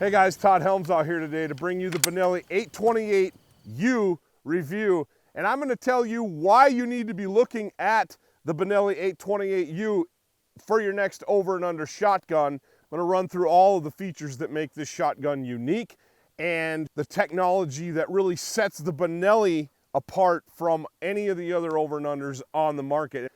Hey guys, Todd Helms out here today to bring you the Benelli 828U review. And I'm going to tell you why you need to be looking at the Benelli 828U for your next over and under shotgun. I'm going to run through all of the features that make this shotgun unique and the technology that really sets the Benelli apart from any of the other over and unders on the market.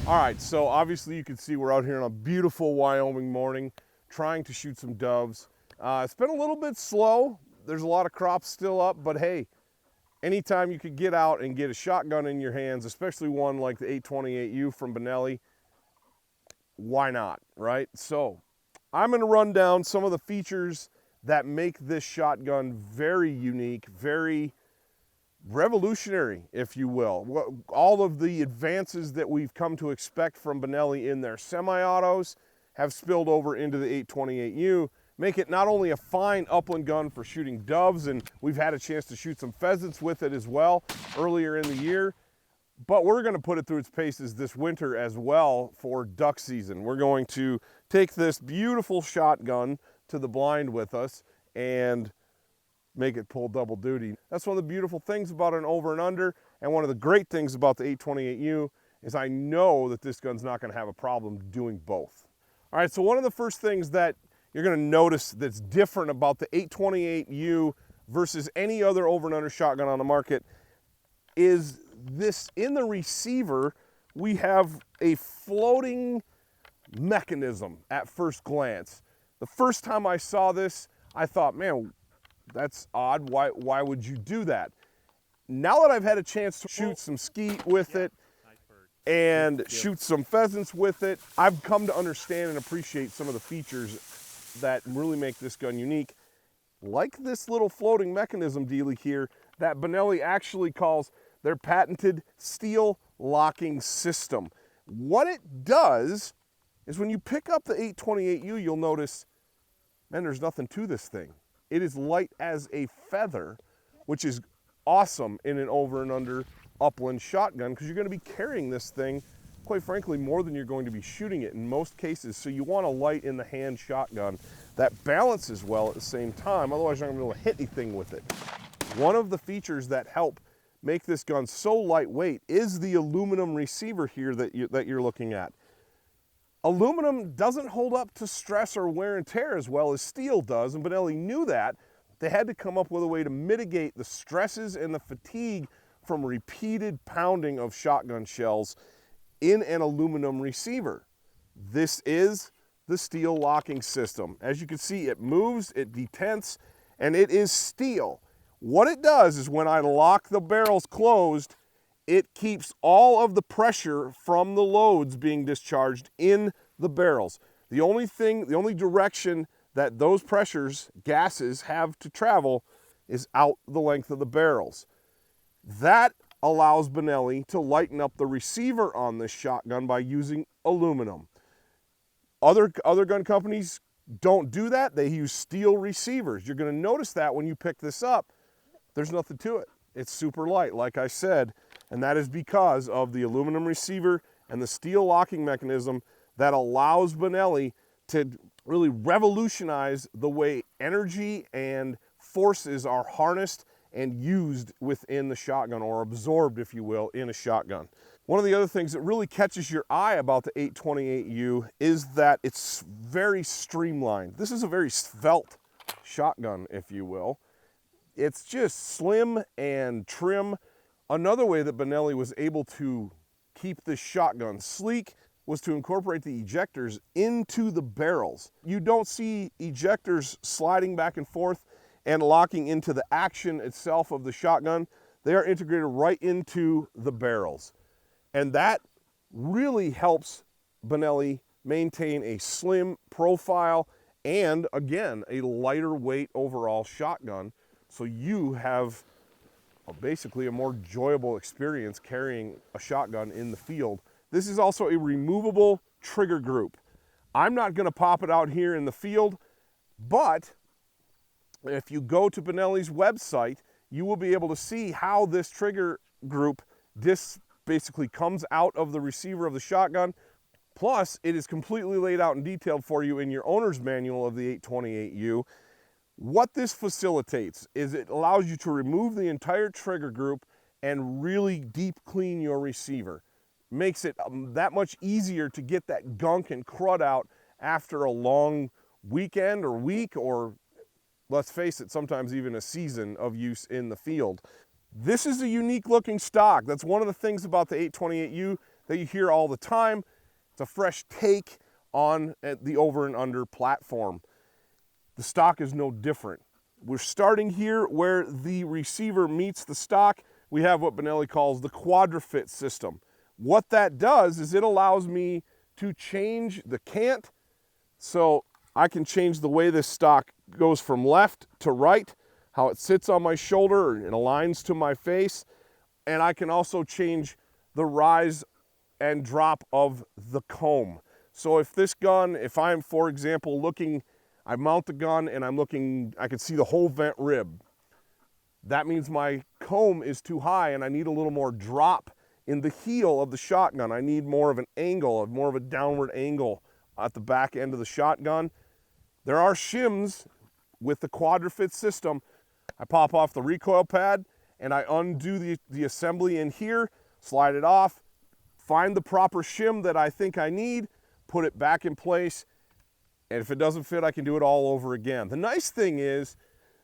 All right, so obviously you can see we're out here on a beautiful Wyoming morning trying to shoot some doves. It's been a little bit slow. There's a lot of crops still up, but hey, anytime you could get out and get a shotgun in your hands, especially one like the 828U from Benelli, why not, right? So I'm gonna run down some of the features that make this shotgun very unique, very revolutionary, if you will. All of the advances that we've come to expect from Benelli in their semi-autos have spilled over into the 828U, make it not only a fine upland gun for shooting doves, and we've had a chance to shoot some pheasants with it as well earlier in the year, but we're going to put it through its paces this winter as well for duck season. We're going to take this beautiful shotgun to the blind with us and make it pull double duty. That's one of the beautiful things about an over and under, and one of the great things about the 828U is I know that this gun's not going to have a problem doing both. All right, so one of the first things that you're going to notice that's different about the 828U versus any other over and under shotgun on the market is this: in the receiver we have a floating mechanism at first glance. The first time I saw this, I thought, man, that's odd. Why would you do that? Now that I've had a chance to shoot some skeet with it and shoot some pheasants with it, I've come to understand and appreciate some of the features that really make this gun unique. Like this little floating mechanism dealy here that Benelli actually calls their patented steel locking system. What it does is when you pick up the 828U, you'll notice, man, there's nothing to this thing. It is light as a feather, which is awesome in an over and under upland shotgun because you're going to be carrying this thing, quite frankly, more than you're going to be shooting it in most cases. So you want a light in the hand shotgun that balances well at the same time, otherwise you're not going to be able to hit anything with it. One of the features that help make this gun so lightweight is the aluminum receiver here that you're looking at. Aluminum doesn't hold up to stress or wear and tear as well as steel does, and Benelli knew that. They had to come up with a way to mitigate the stresses and the fatigue from repeated pounding of shotgun shells in an aluminum receiver. This is the steel locking system. As you can see, it moves, it detents, and it is steel. What it does is when I lock the barrels closed, it keeps all of the pressure from the loads being discharged in the barrels. The only direction that those pressures, gases, have to travel is out the length of the barrels. That allows Benelli to lighten up the receiver on this shotgun by using aluminum. Other gun companies don't do that. They use steel receivers. You're going to notice that when you pick this up, there's nothing to it. It's super light, like I said, and that is because of the aluminum receiver and the steel locking mechanism that allows Benelli to really revolutionize the way energy and forces are harnessed and used within the shotgun, or absorbed, if you will, in a shotgun. One of the other things that really catches your eye about the 828U is that it's very streamlined. This is a very svelte shotgun, if you will. It's just slim and trim. Another way that Benelli was able to keep this shotgun sleek was to incorporate the ejectors into the barrels. You don't see ejectors sliding back and forth and locking into the action itself of the shotgun. They are integrated right into the barrels. And that really helps Benelli maintain a slim profile and, again, a lighter weight overall shotgun. So you have basically a more enjoyable experience carrying a shotgun in the field. This is also a removable trigger group. I'm not going to pop it out here in the field, but if you go to Benelli's website, you will be able to see how this trigger group, this basically comes out of the receiver of the shotgun, Plus, it is completely laid out and detailed for you in your owner's manual of the 828U. What this facilitates is it allows you to remove the entire trigger group and really deep clean your receiver. Makes it that much easier to get that gunk and crud out after a long weekend or week, or let's face it, sometimes even a season of use in the field. This is a unique looking stock. That's one of the things about the 828U that you hear all the time. It's a fresh take on the over and under platform. The stock is no different. We're starting here where the receiver meets the stock. We have what Benelli calls the quadrifit system. What that does is it allows me to change the cant, so I can change the way this stock goes from left to right, how it sits on my shoulder and aligns to my face, and I can also change the rise and drop of the comb. So if this gun, if I'm, for example, looking, I mount the gun and I'm looking, I can see the whole vent rib. That means my comb is too high and I need a little more drop in the heel of the shotgun. I need more of an angle, more of a downward angle at the back end of the shotgun. There are shims with the quadrifit system. I pop off the recoil pad and I undo the assembly in here, slide it off, find the proper shim that I think I need, put it back in place, and if it doesn't fit, I can do it all over again. The nice thing is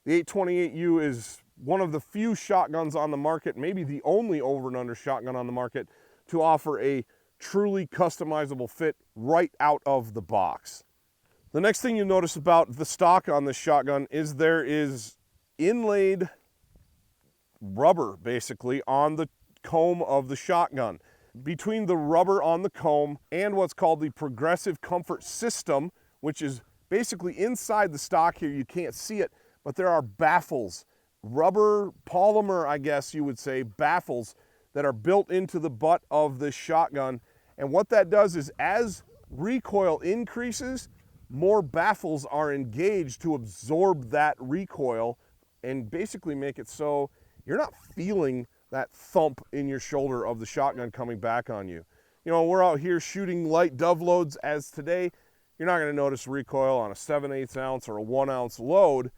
the 828U is one of the few shotguns on the market, maybe the only over and under shotgun on the market, to offer a truly customizable fit right out of the box. The next thing you notice about the stock on this shotgun is there is inlaid rubber, basically, on the comb of the shotgun. Between the rubber on the comb and what's called the progressive comfort system, which is basically inside the stock here, you can't see it, but there are baffles, rubber polymer, I guess you would say, baffles that are built into the butt of this shotgun. And what that does is as recoil increases, more baffles are engaged to absorb that recoil and basically make it so you're not feeling that thump in your shoulder of the shotgun coming back on you. You know, we're out here shooting light dove loads as today. You're not gonna notice recoil on a 7/8 ounce or a 1 ounce load.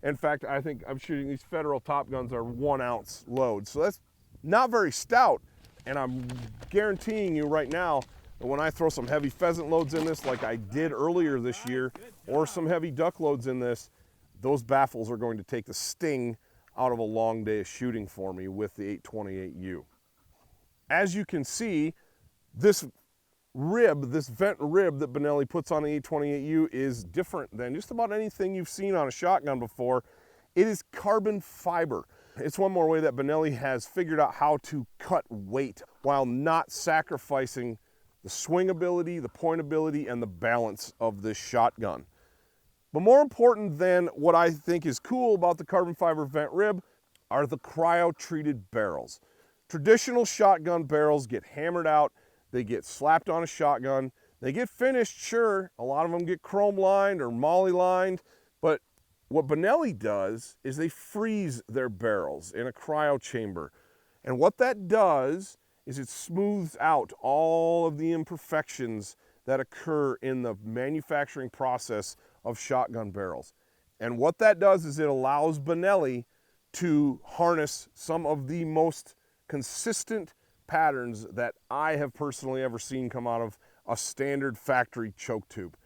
In fact, I think I'm shooting these Federal Top Guns are 1 ounce loads. So that's not very stout. And I'm guaranteeing you right now that when I throw some heavy pheasant loads in this, like I did earlier this year, or some heavy duck loads in this, those baffles are going to take the sting out of a long day of shooting for me with the 828U. As you can see, this rib, this vent rib that Benelli puts on the 828U is different than just about anything you've seen on a shotgun before. It is carbon fiber. It's one more way that Benelli has figured out how to cut weight while not sacrificing the swingability, the pointability, and the balance of this shotgun. But more important than what I think is cool about the carbon fiber vent rib are the cryo-treated barrels. Traditional shotgun barrels get hammered out, they get slapped on a shotgun, they get finished, sure, a lot of them get chrome lined or moly lined, but what Benelli does is they freeze their barrels in a cryo chamber. And what that does is it smooths out all of the imperfections that occur in the manufacturing process of shotgun barrels. And what that does is it allows Benelli to harness some of the most consistent patterns that I have personally ever seen come out of a standard factory choke tube.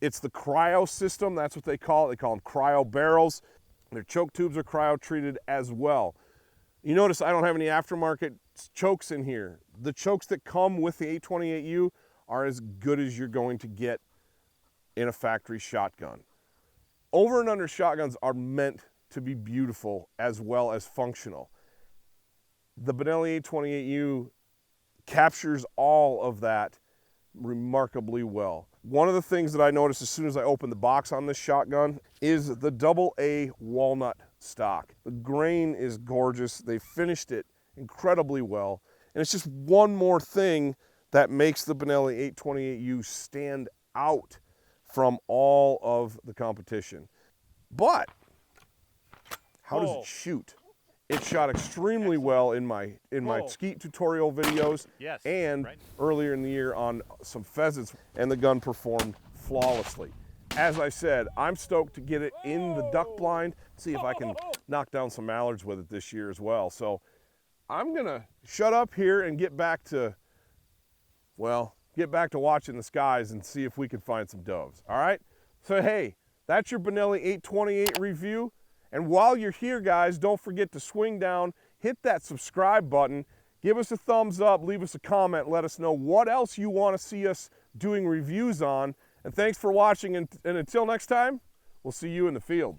It's the cryo system, that's what they call it. They call them cryo barrels. Their choke tubes are cryo treated as well. You notice I don't have any aftermarket chokes in here. The chokes that come with the 828U are as good as you're going to get in a factory shotgun. Over and under shotguns are meant to be beautiful as well as functional. The Benelli 828U captures all of that remarkably well. One of the things that I noticed as soon as I opened the box on this shotgun is the AA walnut stock. The grain is gorgeous. They finished it incredibly well. And it's just one more thing that makes the Benelli 828U stand out from all of the competition. But how does it shoot? It shot extremely well in my skeet tutorial videos, and earlier in the year on some pheasants, and the gun performed flawlessly. As I said, I'm stoked to get it in the duck blind, see if I can knock down some mallards with it this year as well. So I'm gonna shut up here and get back to, well, get back to watching the skies and see if we can find some doves, all right? So hey, that's your Benelli 828 review. And while you're here, guys, don't forget to swing down, hit that subscribe button, give us a thumbs up, leave us a comment, let us know what else you want to see us doing reviews on. And thanks for watching, and until next time, we'll see you in the field.